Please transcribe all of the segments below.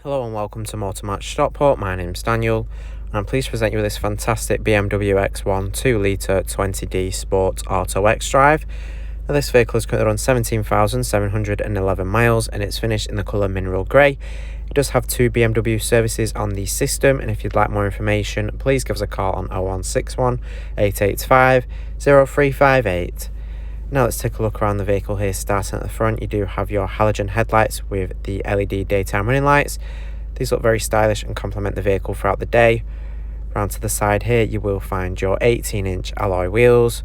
Hello and welcome to Motor Match Stockport. My name's Daniel and I'm pleased to present you with this fantastic BMW X1 2.0 20d Sport Auto xDrive. Now this vehicle is currently on 17,711 miles and it's finished in the colour mineral grey. It does have two BMW services on the system, and if you'd like more information please give us a call on 0161 885 0358. Now let's take a look around the vehicle here. Starting at the front, you do have your halogen headlights with the LED daytime running lights. These look very stylish and complement the vehicle throughout the day. Round to the side here you will find your 18-inch alloy wheels.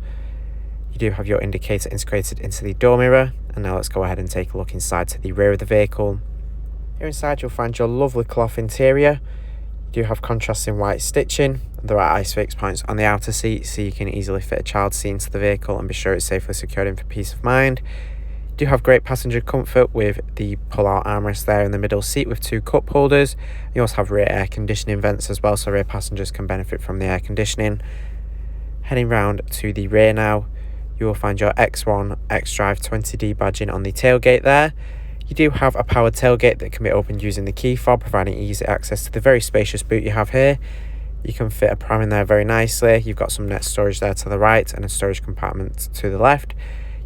You do have your indicator integrated into the door mirror. And now let's go ahead and take a look inside to the rear of the vehicle. Here inside you'll find your lovely cloth interior. You do have contrasting white stitching. There are ISOFIX points on the outer seat so you can easily fit a child seat into the vehicle and be sure it's safely secured in for peace of mind. You do have great passenger comfort with the pull-out armrest there in the middle seat with two cup holders. You also have rear air conditioning vents as well, so rear passengers can benefit from the air conditioning. Heading round to the rear now, you will find your X1 xDrive 20d badging on the tailgate there. You do have a powered tailgate that can be opened using the key fob, providing easy access to the very spacious boot you have here. You can fit a pram in there very nicely. You've got some net storage there to the right and a storage compartment to the left.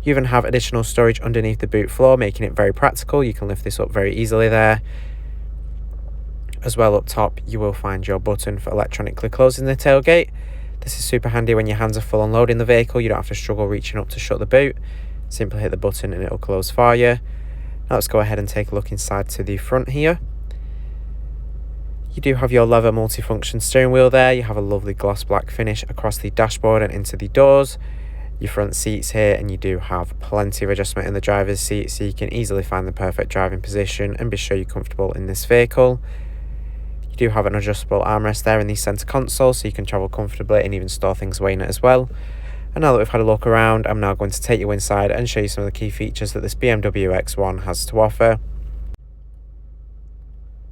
You even have additional storage underneath the boot floor, making it very practical. You can lift this up very easily there. As well, up top you will find your button for electronically closing the tailgate. This is super handy when your hands are full unloading the vehicle. You don't have to struggle reaching up to shut the boot. Simply hit the button and it will close for you. Now let's go ahead and take a look inside to the front here. You do have your leather multifunction steering wheel there. You have a lovely gloss black finish across the dashboard and into the doors. Your front seats here, and you do have plenty of adjustment in the driver's seat so you can easily find the perfect driving position and be sure you're comfortable in this vehicle. You do have an adjustable armrest there in the centre console so you can travel comfortably and even store things away in it as well. And now that we've had a look around, I'm now going to take you inside and show you some of the key features that this BMW X1 has to offer.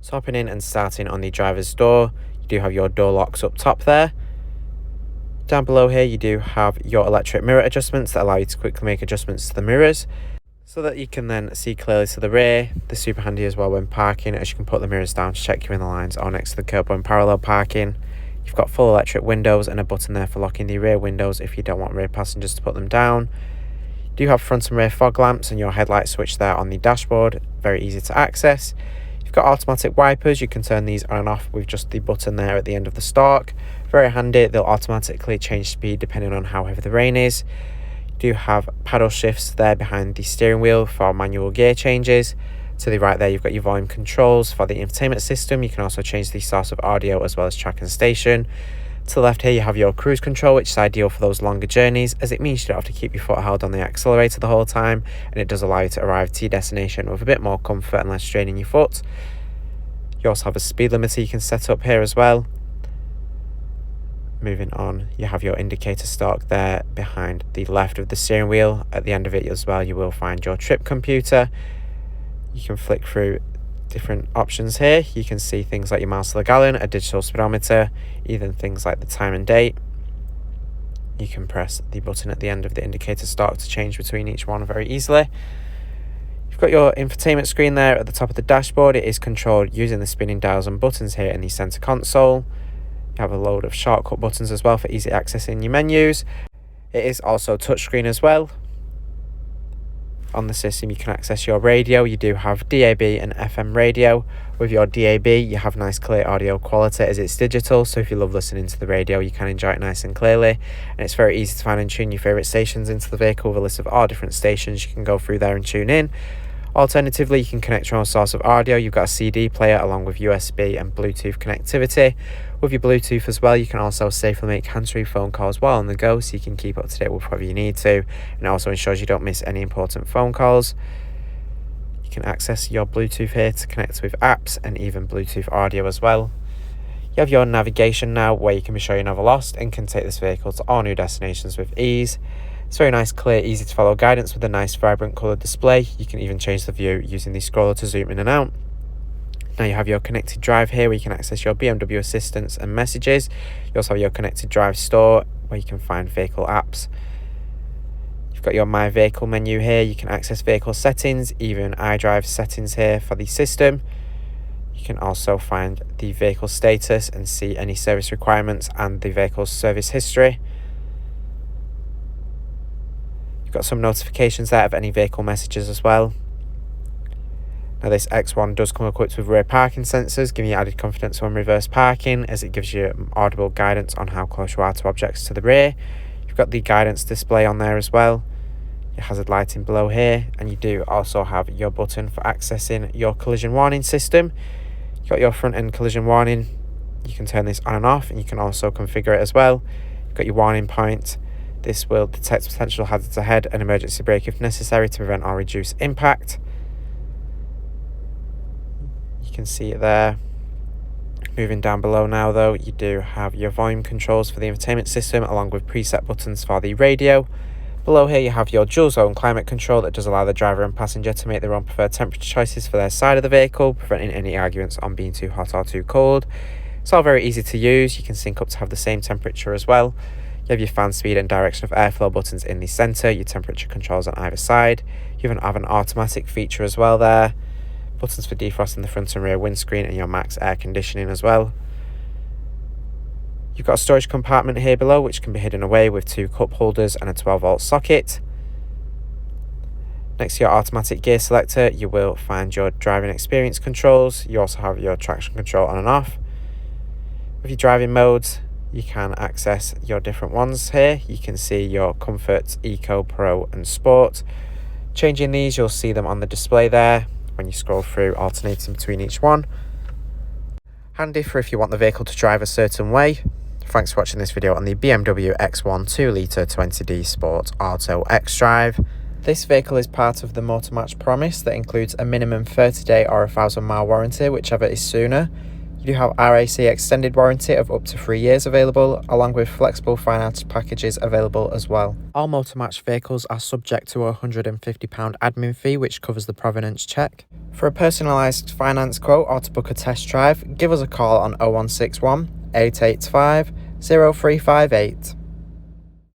So hopping in and starting on the driver's door, you do have your door locks up top there. Down below here you do have your electric mirror adjustments that allow you to quickly make adjustments to the mirrors so that you can then see clearly to the rear. They're super handy as well when parking, as you can put the mirrors down to check you're in the lines or next to the curb when parallel parking. You've got full electric windows and a button there for locking the rear windows if you don't want rear passengers to put them down. You do have front and rear fog lamps and your headlight switch there on the dashboard, very easy to access. You've got automatic wipers. You can turn these on and off with just the button there at the end of the stalk. Very handy. They'll automatically change speed depending on how heavy the rain is. You do have paddle shifts there behind the steering wheel for manual gear changes. To the right there you've got your volume controls for the infotainment system. You can also change the source of audio as well as track and station. To the left here you have your cruise control, which is ideal for those longer journeys as it means you don't have to keep your foot held on the accelerator the whole time, and it does allow you to arrive to your destination with a bit more comfort and less straining your foot. You also have a speed limiter you can set up here as well. Moving on, you have your indicator stalk there behind the left of the steering wheel. At the end of it as well you will find your trip computer. You can flick through different options here. You can see things like your miles to the gallon, a digital speedometer, even things like the time and date. You can press the button at the end of the indicator stalk to change between each one very easily. You've got your infotainment screen there at the top of the dashboard. It is controlled using the spinning dials and buttons here in the center console. You have a load of shortcut buttons as well for easy access in your menus. It is also touchscreen as well. On the system you can access your radio. You do have DAB and FM radio. With your DAB you have nice clear audio quality as it's digital, so if you love listening to the radio you can enjoy it nice and clearly, and it's very easy to find and tune your favourite stations into the vehicle with a list of all different stations you can go through there and tune in. Alternatively, you can connect your own source of audio. You've got a CD player along with USB and Bluetooth connectivity. With your Bluetooth as well, you can also safely make hands-free phone calls while on the go, so you can keep up to date with whatever you need to, and it also ensures you don't miss any important phone calls. You can access your Bluetooth here to connect with apps and even Bluetooth audio as well. You have your navigation now, where you can be sure you're never lost and can take this vehicle to all new destinations with ease. It's very nice, clear, easy to follow guidance with a nice vibrant coloured display. You can even change the view using the scroller to zoom in and out. Now you have your connected drive here where you can access your BMW assistance and messages. You also have your connected drive store where you can find vehicle apps. You've got your My Vehicle menu here. You can access vehicle settings, even iDrive settings here for the system. You can also find the vehicle status and see any service requirements and the vehicle's service history. You've got some notifications there of any vehicle messages as well. Now this X1 does come equipped with rear parking sensors, giving you added confidence when reverse parking, as it gives you audible guidance on how close you are to objects to the rear. You've got the guidance display on there as well, your hazard lighting below here, and you do also have your button for accessing your collision warning system. You've got your front end collision warning, you can turn this on and off, and you can also configure it as well. You've got your warning point. This will detect potential hazards ahead and emergency brake if necessary to prevent or reduce impact. You can see it there. Moving down below now though, you do have your volume controls for the infotainment system along with preset buttons for the radio. Below here you have your dual zone climate control that does allow the driver and passenger to make their own preferred temperature choices for their side of the vehicle, preventing any arguments on being too hot or too cold. It's all very easy to use. You can sync up to have the same temperature as well. You have your fan speed and direction of airflow buttons in the centre, your temperature controls on either side. You even have an automatic feature as well there. Buttons for defrosting the front and rear windscreen and your max air conditioning as well. You've got a storage compartment here below which can be hidden away with 2 cup holders and a 12-volt socket. Next to your automatic gear selector you will find your driving experience controls. You also have your traction control on and off. With your driving modes you can access your different ones here. You can see your Comfort, Eco, Pro and Sport. Changing these you'll see them on the display there when you scroll through, alternating between each one. Handy for if you want the vehicle to drive a certain way. Thanks for watching this video on the BMW X1 2-litre 20D Sport Auto xDrive. This vehicle is part of the Motor Match promise that includes a minimum 30-day or 1,000-mile warranty, whichever is sooner. You do have RAC extended warranty of up to 3 years available, along with flexible finance packages available as well. All Motor Match vehicles are subject to a £150 admin fee, which covers the provenance check. For a personalised finance quote or to book a test drive, give us a call on 0161 885 0358.